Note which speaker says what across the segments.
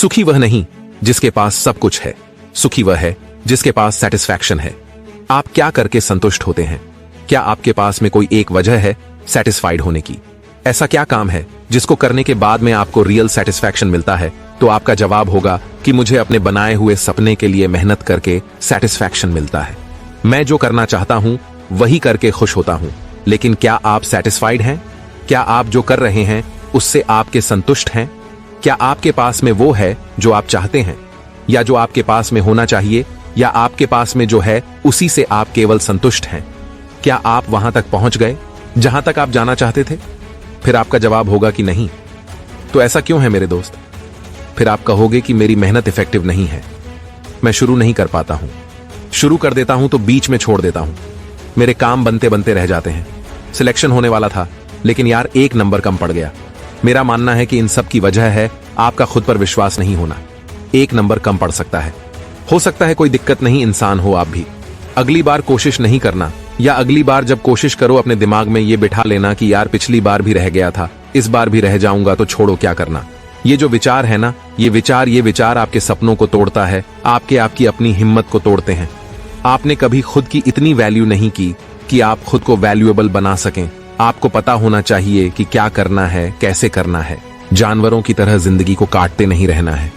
Speaker 1: सुखी वह नहीं जिसके पास सब कुछ है, सुखी वह है जिसके पास सेटिस्फैक्शन है। आप क्या करके संतुष्ट होते हैं? क्या आपके पास में कोई एक वजह है सेटिस्फाइड होने की? ऐसा क्या काम है जिसको करने के बाद में आपको रियल सेटिस्फैक्शन मिलता है? तो आपका जवाब होगा कि मुझे अपने बनाए हुए सपने के लिए मेहनत करके सेटिस्फैक्शन मिलता है। मैं जो करना चाहता हूं वही करके खुश होता हूं। लेकिन क्या आप सेटिस्फाइड हैं? क्या आप जो कर रहे हैं उससे आपके संतुष्ट हैं? क्या आपके पास में वो है जो आप चाहते हैं, या जो आपके पास में होना चाहिए, या आपके पास में जो है उसी से आप केवल संतुष्ट हैं? क्या आप वहां तक पहुंच गए जहां तक आप जाना चाहते थे? फिर आपका जवाब होगा कि नहीं। तो ऐसा क्यों है मेरे दोस्त? फिर आप कहोगे कि मेरी मेहनत इफेक्टिव नहीं है, मैं शुरू नहीं कर पाता हूं, शुरू कर देता हूं तो बीच में छोड़ देता हूं, मेरे काम बनते बनते रह जाते हैं, सिलेक्शन होने वाला था लेकिन यार 1 नंबर कम पड़ गया। मेरा मानना है कि इन सब की वजह है आपका खुद पर विश्वास नहीं होना। 1 नंबर कम पड़ सकता है, हो सकता है कोई दिक्कत नहीं, इंसान हो आप भी। अगली बार कोशिश नहीं करना, या अगली बार जब कोशिश करो अपने दिमाग में ये बिठा लेना कि यार पिछली बार भी रह गया था, इस बार भी रह जाऊंगा तो छोड़ो क्या करना। ये जो विचार है ना, ये विचार आपके सपनों को तोड़ता है, आपकी अपनी हिम्मत को तोड़ते हैं। आपने कभी खुद की इतनी वैल्यू नहीं की कि आप खुद को वैल्यूएबल बना सकें। आपको पता होना चाहिए कि क्या करना है, कैसे करना है। जानवरों की तरह जिंदगी को काटते नहीं रहना है।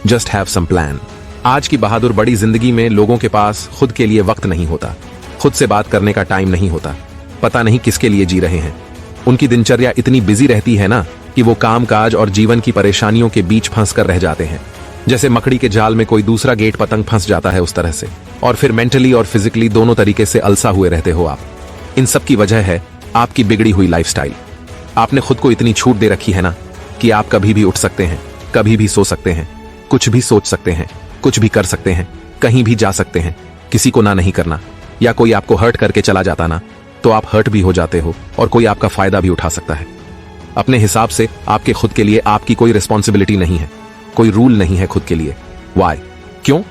Speaker 1: Just have some plan. आज की बहादुर बड़ी जिंदगी में लोगों के पास खुद के लिए वक्त नहीं होता, खुद से बात करने का टाइम नहीं होता, पता नहीं किसके लिए जी रहे हैं। उनकी दिनचर्या इतनी बिजी रहती है ना कि वो काम काज और जीवन की परेशानियों के बीच फंस कर रह जाते हैं। जैसे मकड़ी के जाल में कोई दूसरा गेट पतंग फंस जाता है उस तरह से, और फिर मेंटली और फिजिकली दोनों तरीके से अलसा हुए रहते हो आप। इन सब की वजह है आपकी बिगड़ी हुई लाइफस्टाइल। आपने खुद को इतनी छूट दे रखी है ना कि आप कभी भी उठ सकते हैं, कभी भी सो सकते हैं, कुछ भी सोच सकते हैं, कुछ भी कर सकते हैं, कहीं भी जा सकते हैं। किसी को ना नहीं करना, या कोई आपको हर्ट करके चला जाता ना तो आप हर्ट भी हो जाते हो और कोई आपका फायदा भी उठा सकता है। अपने हिसाब से आपके खुद के लिए आपकी कोई रिस्पॉन्सिबिलिटी नहीं है, कोई रूल नहीं है खुद के लिए। वाई? क्यों?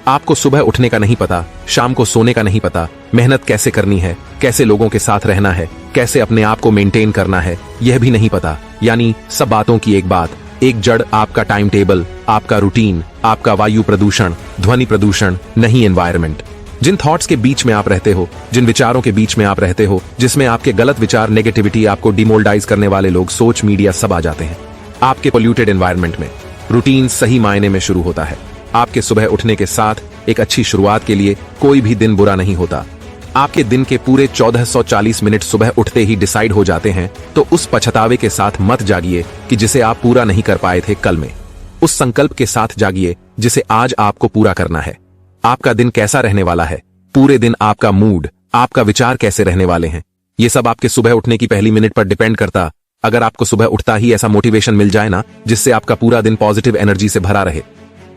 Speaker 1: आपको सुबह उठने का नहीं पता, शाम को सोने का नहीं पता, मेहनत कैसे करनी है, कैसे लोगों के साथ रहना है, कैसे अपने आप को मेंटेन करना है, यह भी नहीं पता। यानी सब बातों की एक बात, एक जड़ आपका टाइम टेबल, आपका रूटीन, आपका वायु प्रदूषण, ध्वनि प्रदूषण, नहीं एनवायरनमेंट। जिन थॉट्स के बीच में आप रहते हो, जिन विचारों के बीच में आप रहते हो, जिसमें आपके गलत विचार, नेगेटिविटी, आपको डिमोल्डाइज करने वाले लोग, सोच, मीडिया सब आ जाते हैं। आपके पोल्यूटेड एनवायरनमेंट में रूटीन सही मायने में शुरू होता है। आपके सुबह उठने के साथ एक अच्छी शुरुआत के लिए कोई भी दिन बुरा नहीं होता। आपके दिन के पूरे 1440 मिनट सुबह उठते ही डिसाइड हो जाते हैं, तो उस पछतावे के साथ मत जागिए कि जिसे आप पूरा नहीं कर पाए थे कल में। उस संकल्प के साथ जागिए जिसे आज आपको पूरा करना है। आपका दिन कैसा रहने वाला है, पूरे दिन आपका मूड, आपका विचार कैसे रहने वाले हैं, ये सब आपके सुबह उठने की पहली मिनट पर डिपेंड करता। अगर आपको सुबह उठता ही ऐसा मोटिवेशन मिल जाए ना जिससे आपका पूरा दिन पॉजिटिव एनर्जी से भरा रहे,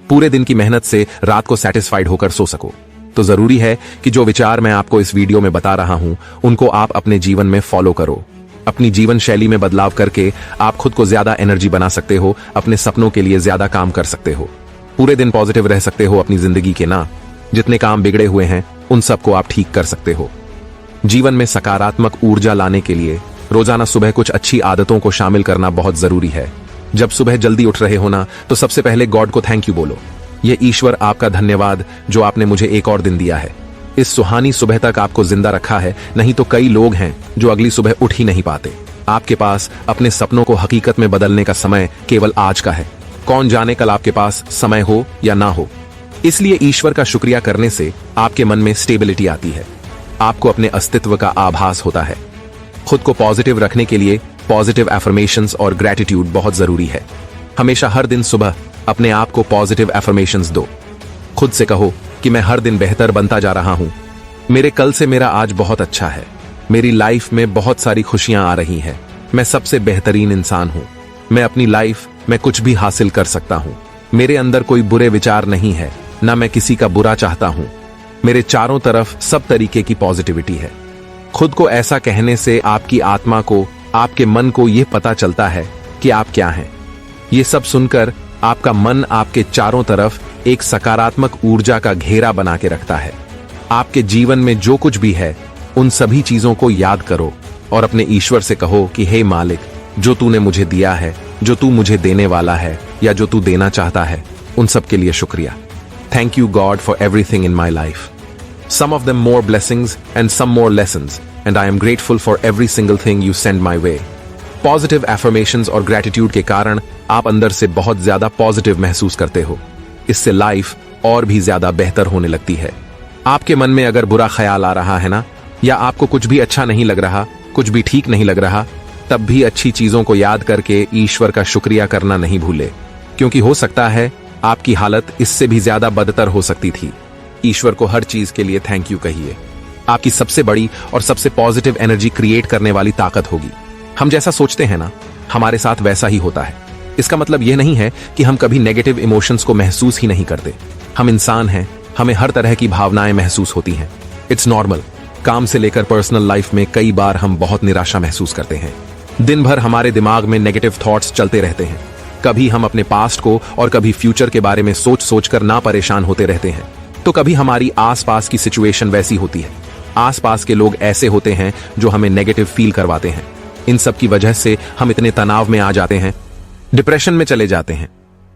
Speaker 1: पूरे दिन की मेहनत से रात को सेटिस्फाइड होकर सो सको, तो जरूरी है कि जो विचार मैं आपको इस वीडियो में बता रहा हूं उनको आप अपने जीवन में फॉलो करो। अपनी जीवन शैली में बदलाव करके आप खुद को ज्यादा एनर्जी बना सकते हो, अपने सपनों के लिए ज्यादा काम कर सकते हो, पूरे दिन पॉजिटिव रह सकते हो अपनी जिंदगी के ना। जितने काम बिगड़े हुए हैं उन सबको आप ठीक कर सकते हो। जीवन में सकारात्मक ऊर्जा लाने के लिए रोजाना सुबह कुछ अच्छी आदतों को शामिल करना बहुत जरूरी है। जब सुबह जल्दी उठ रहे हो ना तो सबसे पहले गॉड को थैंक यू बोलो। ये ईश्वर आपका धन्यवाद जो आपने मुझे एक और दिन दिया है, इस सुहानी सुबह तक आपको जिंदा रखा है। नहीं तो कई लोग हैं जो अगली सुबह उठ ही नहीं पाते। आपके पास अपने सपनों को हकीकत में बदलने का समय केवल आज का है। कौन जाने कल आपके पास समय हो या ना हो। इसलिए ईश्वर का शुक्रिया करने से आपके मन में स्टेबिलिटी आती है, आपको अपने अस्तित्व का आभास होता है। खुद को पॉजिटिव रखने के लिए पॉजिटिव एफर्मेशंस और ग्रेटिट्यूड बहुत जरूरी है। हमेशा हर दिन सुबह अपने आप को पॉजिटिव एफर्मेशंस दो। खुद से कहो कि मैं हर दिन बेहतर बनता जा रहा हूं, मेरे कल से मेरा आज बहुत अच्छा है, मेरी लाइफ में बहुत सारी खुशियां आ रही हैं, मैं सबसे बेहतरीन इंसान हूं, मैं अपनी लाइफ में कुछ भी हासिल कर सकता हूं, मेरे अंदर कोई बुरे विचार नहीं है, ना मैं किसी का बुरा चाहता हूं, मेरे चारों तरफ सब तरीके की पॉजिटिविटी है। खुद को ऐसा कहने से आपकी आत्मा को, आपके मन को यह पता चलता है कि आप क्या हैं। ये सब सुनकर आपका मन आपके चारों तरफ एक सकारात्मक ऊर्जा का घेरा बना के रखता है। आपके जीवन में जो कुछ भी है उन सभी चीजों को याद करो और अपने ईश्वर से कहो कि हे मालिक, जो तूने मुझे दिया है जो तू मुझे देने वाला है या जो तू देना चाहता है, उन सब के लिए शुक्रिया। Thank you God for everything in my life. Some of them more blessings and some more lessons, and I am grateful for every single thing you send my way. Positive affirmations और gratitude के कारण आप अंदर से बहुत ज्यादा positive महसूस करते हो। इससे लाइफ और भी ज्यादा बेहतर होने लगती है। आपके मन में अगर बुरा ख्याल आ रहा है ना, या आपको कुछ भी अच्छा नहीं लग रहा, कुछ भी ठीक नहीं लग रहा, तब भी अच्छी चीजों को याद करके ईश्वर का शुक्रिया करना नहीं भूले, क्योंकि हो सकता है आपकी हालत इससे भी ज्यादा बदतर हो सकती थी। ईश्वर को हर चीज के लिए थैंक यू कहिए। आपकी सबसे बड़ी और सबसे पॉजिटिव एनर्जी क्रिएट करने वाली ताकत होगी। हम जैसा सोचते हैं ना, हमारे साथ वैसा ही होता है। इसका मतलब यह नहीं है कि हम कभी नेगेटिव इमोशंस को महसूस ही नहीं करते। हम इंसान हैं, हमें हर तरह की भावनाएं महसूस होती हैं। It's normal. काम से लेकर पर्सनल लाइफ में कई बार हम बहुत निराशा महसूस करते हैं। दिन भर हमारे दिमाग में नेगेटिव थॉट्स चलते रहते हैं। कभी हम अपने पास्ट को और कभी फ्यूचर के बारे में सोच सोच कर ना परेशान होते रहते हैं। तो कभी हमारी आसपास की सिचुएशन वैसी होती है, आसपास के लोग ऐसे होते हैं जो हमें नेगेटिव फील करवाते हैं। इन सब की वजह से हम इतने तनाव में आ जाते हैं, डिप्रेशन में चले जाते हैं।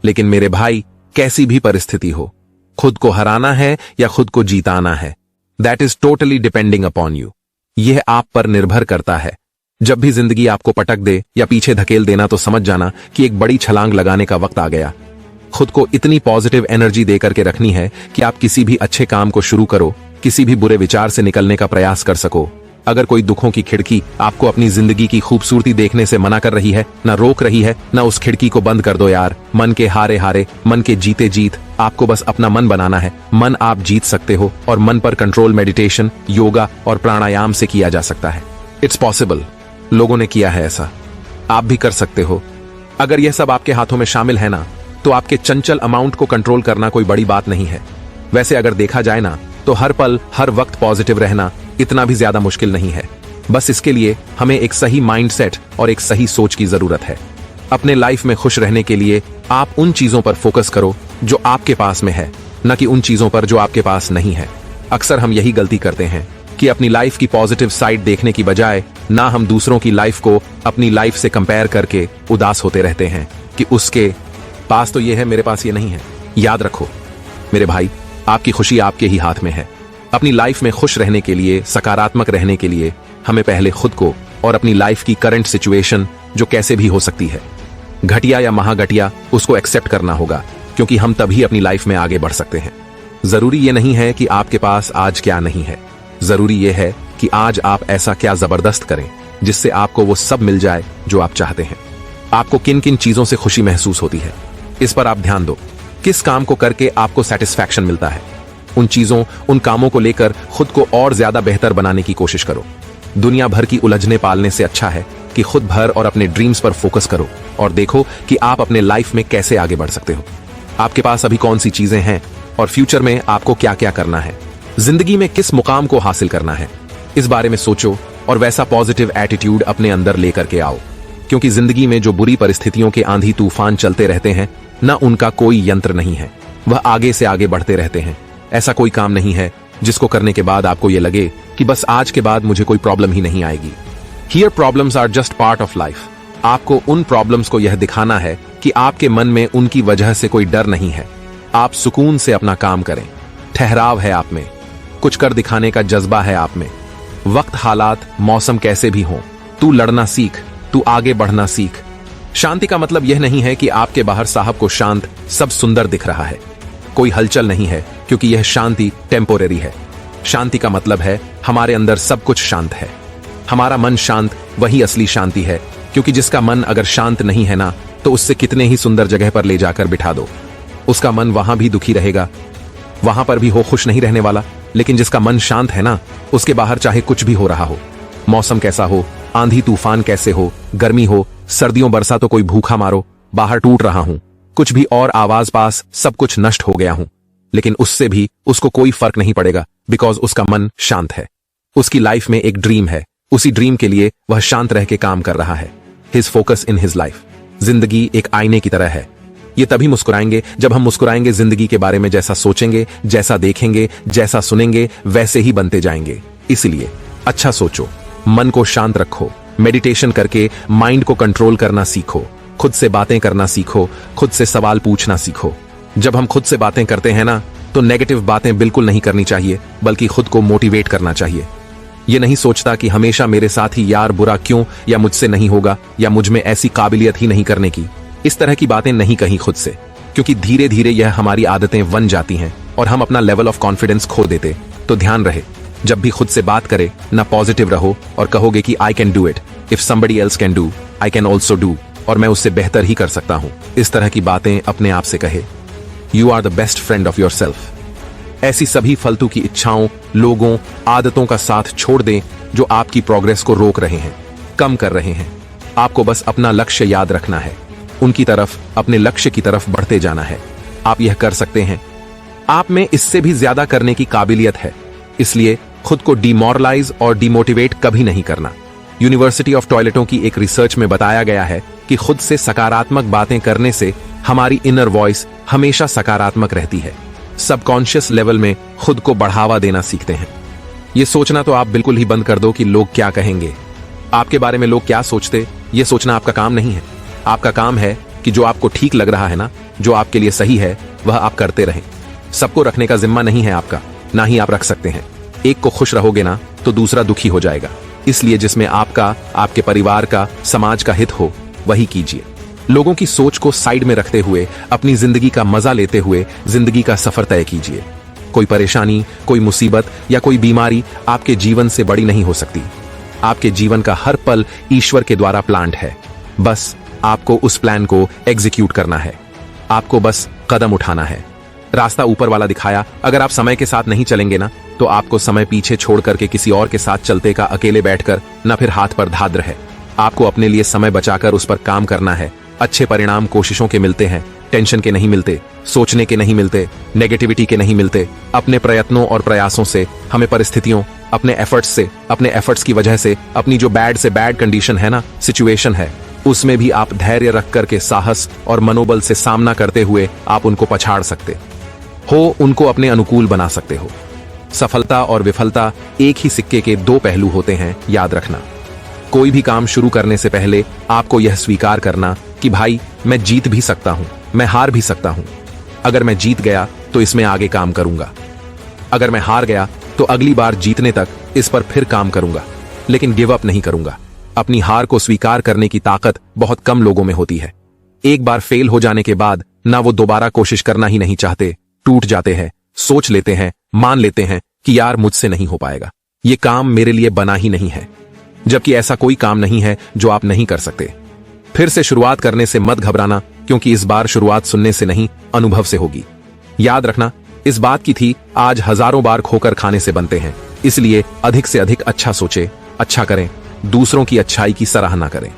Speaker 1: लेकिन मेरे भाई, कैसी भी परिस्थिति हो, खुद को हराना है या खुद को जीताना है, that is totally depending upon you. यह आप पर निर्भर करता है। जब भी जिंदगी आपको पटक दे या पीछे धकेल देना, तो समझ जाना कि एक बड़ी छलांग लगाने का वक्त आ गया। खुद को इतनी पॉजिटिव एनर्जी दे करके रखनी है कि आप किसी भी अच्छे काम को शुरू करो, किसी भी बुरे विचार से निकलने का प्रयास कर सको। अगर कोई दुखों की खिड़की आपको अपनी जिंदगी की खूबसूरती देखने से मना कर रही है, ना रोक रही है, ना उस खिड़की को बंद कर दो यार। मन के हारे हारे, मन के जीते जीत। आपको बस अपना मन बनाना है। मन आप जीत सकते हो, और मन पर कंट्रोल मेडिटेशन, योगा और प्राणायाम से किया जा सकता है। It's possible. लोगों ने किया है ऐसा, आप भी कर सकते हो। अगर यह सब आपके हाथों में शामिल है ना, तो आपके चंचल अमाउंट को कंट्रोल करना कोई बड़ी बात नहीं है। वैसे अगर देखा जाए ना, तो हर पल हर वक्त पॉजिटिव रहना इतना भी ज्यादा मुश्किल नहीं है। बस इसके लिए हमें एक सही माइंडसेट और एक सही सोच की जरूरत है। अपने लाइफ में खुश रहने के लिए आप उन चीजों पर फोकस करो जो आपके पास में है, न कि उन चीजों पर जो आपके पास नहीं है। अक्सर हम यही गलती करते हैं कि अपनी लाइफ की पॉजिटिव साइड देखने की बजाय ना हम दूसरों की लाइफ को अपनी लाइफ से कंपेयर करके उदास होते रहते हैं कि उसके पास तो ये है, मेरे पास ये नहीं है। याद रखो मेरे भाई, आपकी खुशी आपके ही हाथ में है। अपनी लाइफ में खुश रहने के लिए, सकारात्मक रहने के लिए हमें पहले खुद को और अपनी लाइफ की करंट सिचुएशन, जो कैसे भी हो सकती है, घटिया या महाघटिया, उसको एक्सेप्ट करना होगा, क्योंकि हम तभी अपनी लाइफ में आगे बढ़ सकते हैं। जरूरी ये नहीं है कि आपके पास आज क्या नहीं है, जरूरी ये है कि आज आप ऐसा क्या जबरदस्त करें जिससे आपको वो सब मिल जाए जो आप चाहते हैं। आपको किन किन चीजों से खुशी महसूस होती है, इस पर आप ध्यान दो। किस काम को करके आपको सेटिस्फैक्शन मिलता है, उन चीजों, उन कामों को लेकर खुद को और ज्यादा बेहतर बनाने की कोशिश करो। दुनिया भर की उलझने पालने से अच्छा है कि खुद भर और अपने ड्रीम्स पर फोकस करो और देखो कि आप अपने लाइफ में कैसे आगे बढ़ सकते हो। आपके पास अभी कौन सी चीजें हैं और फ्यूचर में आपको क्या क्या करना है, जिंदगी में किस मुकाम को हासिल करना है, इस बारे में सोचो और वैसा पॉजिटिव एटीट्यूड अपने अंदर लेकर के आओ। क्योंकि जिंदगी में जो बुरी परिस्थितियों के आंधी तूफान चलते रहते हैं ना, उनका कोई यंत्र नहीं है, वह आगे से आगे बढ़ते रहते हैं। ऐसा कोई काम नहीं है जिसको करने के बाद आपको यह लगे कि बस आज के बाद मुझे कोई प्रॉब्लम ही नहीं आएगी। Here problems are just part of life. आपको उन प्रॉब्लम्स को यह दिखाना है कि आपके मन में उनकी वजह से कोई डर नहीं है। आप सुकून से अपना काम करें, ठहराव है आप में, कुछ कर दिखाने का जज्बा है आप में। वक्त, हालात, मौसम कैसे भी हों, तू लड़ना सीख, तू आगे बढ़ना सीख। शांति का मतलब यह नहीं है कि आपके बाहर साहब को शांत, सब सुंदर दिख रहा है, कोई हलचल नहीं है, क्योंकि यह शांति टेम्पोरेरी है। शांति का मतलब है हमारे अंदर सब कुछ शांत है, हमारा मन शांत, वही असली शांति है। क्योंकि जिसका मन अगर शांत नहीं है ना, तो उससे कितने ही सुंदर जगह पर ले जाकर बिठा दो, उसका मन वहां भी दुखी रहेगा, वहां पर भी हो खुश नहीं रहने वाला। लेकिन जिसका मन शांत है ना, उसके बाहर चाहे कुछ भी हो रहा हो, मौसम कैसा हो, आंधी तूफान कैसे हो, गर्मी हो, सर्दियों बरसातों, कोई भूखा मारो, बाहर टूट रहा हूं, कुछ भी और आवाज पास, सब कुछ नष्ट हो गया हूं, लेकिन उससे भी उसको कोई फर्क नहीं पड़ेगा, बिकॉज उसका मन शांत है। उसकी लाइफ में एक ड्रीम है, उसी ड्रीम के लिए वह शांत रह के काम कर रहा है। His focus in his life. जिंदगी एक आईने की तरह है। ये तभी मुस्कुराएंगे जब हम मुस्कुराएंगे, जिंदगी के बारे में जैसा सोचेंगे, जैसा देखेंगे, जैसा सुनेंगे, वैसे ही बनते जाएंगे। इसलिए अच्छा सोचो, मन को शांत रखो, मेडिटेशन करके माइंड को कंट्रोल करना सीखो, खुद से बातें करना सीखो, खुद से सवाल पूछना सीखो। जब हम खुद से बातें करते हैं ना, तो नेगेटिव बातें बिल्कुल नहीं करनी चाहिए, बल्कि खुद को मोटिवेट करना चाहिए। ये नहीं सोचता कि हमेशा मेरे साथ ही यार बुरा क्यों, या मुझसे नहीं होगा, या मुझ में ऐसी काबिलियत ही नहीं करने की। इस तरह की बातें नहीं कहीं खुद से, क्योंकि धीरे धीरे यह हमारी आदतें बन जाती हैं और हम अपना लेवल ऑफ कॉन्फिडेंस खो देते। तो ध्यान रहे, जब भी खुद से बात करे ना, पॉजिटिव रहो और कहोगे कि I can do it, if somebody else can do, I can also do, और मैं उससे बेहतर ही कर सकता हूं। इस तरह की बातें अपने आप से कहे। You are the best friend of yourself. ऐसी सभी फालतू की इच्छाओं, लोगों, आदतों का साथ छोड़ दें जो आपकी प्रोग्रेस को रोक रहे हैं, कम कर रहे हैं। आपको बस अपना लक्ष्य याद रखना है, उनकी तरफ, अपने लक्ष्य की तरफ बढ़ते जाना है। आप यह कर सकते हैं। आप में इससे भी ज्यादा करने की काबिलियत है, इसलिए खुद को डिमोरलाइज और डिमोटिवेट कभी नहीं करना। यूनिवर्सिटी ऑफ टॉयलेटों की एक रिसर्च में बताया गया है कि खुद से सकारात्मक बातें करने से हमारी इनर वॉइस हमेशा सकारात्मक रहती है। सबकॉन्शियस लेवल में खुद को बढ़ावा देना सीखते हैं। यह सोचना तो आप बिल्कुल ही बंद कर दो कि लोग क्या कहेंगे, आपके बारे में लोग क्या सोचते। यह सोचना आपका काम नहीं है। आपका काम है कि जो आपको ठीक लग रहा है ना, जो आपके लिए सही है, वह आप करते रहें। सबको रखने का जिम्मा नहीं है आपका, ना ही आप रख सकते हैं। एक को खुश रहोगे ना, तो दूसरा दुखी हो जाएगा। इसलिए जिसमें आपका, आपके परिवार का, समाज का हित हो, वही कीजिए। लोगों की सोच को साइड में रखते हुए अपनी जिंदगी का मजा लेते हुए जिंदगी का सफर तय कीजिए। कोई परेशानी, कोई मुसीबत या कोई बीमारी आपके जीवन से बड़ी नहीं हो सकती। आपके जीवन का हर पल ईश्वर के द्वारा प्लान्ड है। बस आपको उस प्लान को एग्जीक्यूट करना है। आपको बस कदम उठाना है। रास्ता ऊपर वाला दिखाया। अगर आप समय के साथ नहीं चलेंगे ना, तो आपको समय पीछे छोड़ करके किसी और के साथ चलते का अकेले बैठकर ना फिर हाथ पर धाद्र है। आपको अपने लिए समय बचाकर उस पर काम करना है। अच्छे परिणाम कोशिशों के मिलते हैं, टेंशन के नहीं मिलते, सोचने के नहीं मिलते, नेगेटिविटी के नहीं मिलते। अपने प्रयत्नों और प्रयासों से हमें परिस्थितियों, अपने एफर्ट्स से, अपने एफर्ट्स की वजह से अपनी जो बैड से बैड कंडीशन है ना, सिचुएशन है, उसमें भी आप धैर्य रख करके साहस और मनोबल से सामना करते हुए आप उनको पछाड़ सकते हो, उनको अपने अनुकूल बना सकते हो। सफलता और विफलता एक ही सिक्के के दो पहलू होते हैं, याद रखना। कोई भी काम शुरू करने से पहले आपको यह स्वीकार करना कि भाई, मैं जीत भी सकता हूं, मैं हार भी सकता हूं। अगर मैं जीत गया तो इसमें आगे काम करूंगा, अगर मैं हार गया तो अगली बार जीतने तक इस पर फिर काम करूंगा, लेकिन गिव अप नहीं करूंगा। अपनी हार को स्वीकार करने की ताकत बहुत कम लोगों में होती है। एक बार फेल हो जाने के बाद ना वो दोबारा कोशिश करना ही नहीं चाहते, टूट जाते हैं, सोच लेते हैं, मान लेते हैं कि यार मुझसे नहीं हो पाएगा, ये काम मेरे लिए बना ही नहीं है। जबकि ऐसा कोई काम नहीं है जो आप नहीं कर सकते। फिर से शुरुआत करने से मत घबराना, क्योंकि इस बार शुरुआत सुनने से नहीं, अनुभव से होगी। याद रखना, इस बात की थी आज हजारों बार खोकर खाने से बनते हैं। इसलिए अधिक से अधिक अच्छा सोचे, अच्छा करें, दूसरों की अच्छाई की सराहना करें।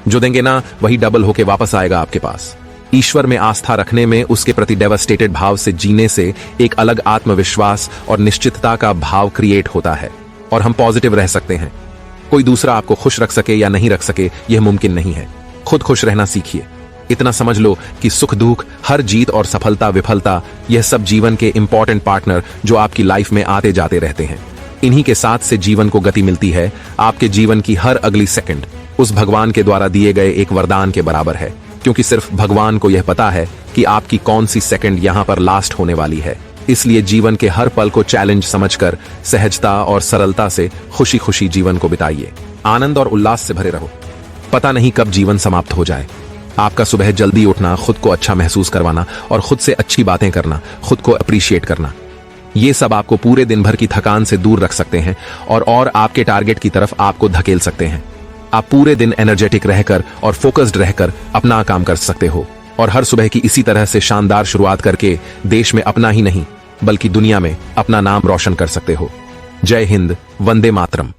Speaker 1: जो देंगे ना, वही डबल होके वापस आएगा आपके पास। ईश्वर में आस्था रखने में, उसके प्रति डेवास्टेटेड भाव से जीने से एक अलग आत्मविश्वास और निश्चितता का भाव क्रिएट होता है और हम पॉजिटिव रह सकते हैं। कोई दूसरा आपको खुश रख सके या नहीं रख सके, यह मुमकिन नहीं है। खुद खुश रहना सीखिए। इतना समझ लो कि सुख दुख, हर जीत और सफलता विफलता, यह सब जीवन के इंपॉर्टेंट पार्टनर जो आपकी लाइफ में आते जाते रहते हैं। इन्हीं के साथ से जीवन को गति मिलती है। आपके जीवन की हर अगली सेकंड उस भगवान के द्वारा दिए गए एक वरदान के बराबर है, क्योंकि सिर्फ भगवान को यह पता है कि आपकी कौन सी सेकंड यहां पर लास्ट होने वाली है। इसलिए जीवन के हर पल को चैलेंज समझकर सहजता और सरलता से खुशी खुशी जीवन को बिताइए। आनंद और उल्लास से भरे रहो। पता नहीं कब जीवन समाप्त हो जाए। आपका सुबह जल्दी उठना, खुद को अच्छा महसूस करवाना और खुद से अच्छी बातें करना, खुद को अप्रिशिएट करना, ये सब आपको पूरे दिन भर की थकान से दूर रख सकते हैं और आपके टारगेट की तरफ आपको धकेल सकते हैं। आप पूरे दिन एनर्जेटिक रहकर और फोकस्ड रहकर अपना काम कर सकते हो और हर सुबह की इसी तरह से शानदार शुरुआत करके देश में अपना ही नहीं बल्कि दुनिया में अपना नाम रोशन कर सकते हो। जय हिंद, वंदे मातरम।